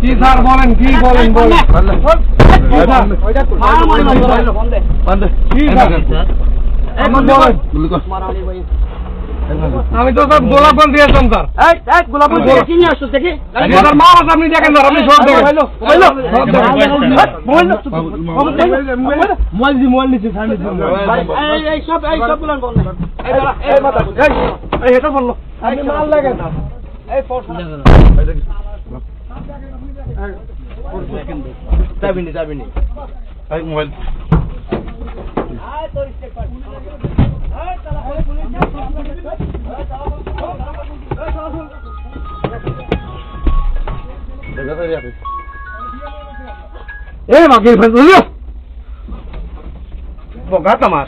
কি স্যার বলেন কি বলেন বলেন আমি তো স্যার গোলাপন দিয়েছিলাম স্যার গোলাপন কি নিয়ে আসছো দেখি স্যার মার আপনি দেখেন স্যার আপনি সব দেখেন মোবাইল নিচে সামনে এই সব বলেন বন্ধ এই মাথা এই এটা বললো আপনি মাল লাগেন না এই ফোর্স যাবিনি এই মোবাইল তোর স্টেপ কর এই বাকি ফেলছো বগা তোমার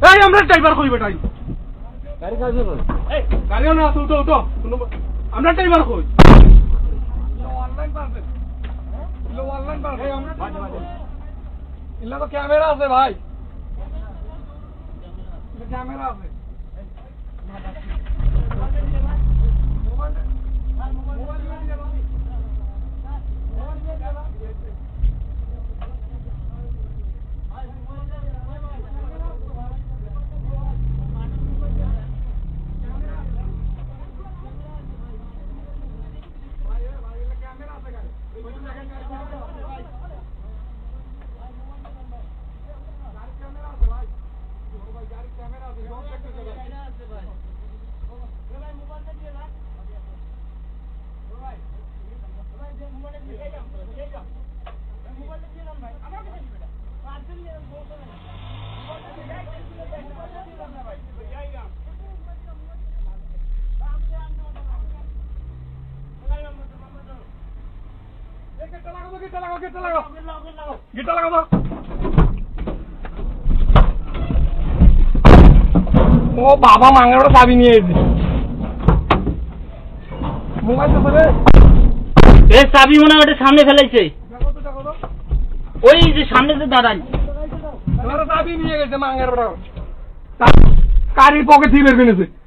গাড়ি আমরা ড্রাইভার কই বেটাই গাড়ি কাজে কই এই গাড়িও না উঠো আমরা ড্রাইভার কই অনলাইন পারবে অনলাইন পারবে এই আমরা ইল্লা তো ক্যামেরা আছে ভাই ক্যামেরা আছে গিটা লাগাবো ও বাবা মাঙ্গার চাবি নিয়ে এসেছি মোবাইল তো ধরে এই চাবি মনে হয় ওটা সামনে ফেলাইছে ওই যে সামনে যে দাঁড়াই চাবি নিয়ে গেছে মাঙ্গার কারির পকেট থেকে বের করে নিয়েছে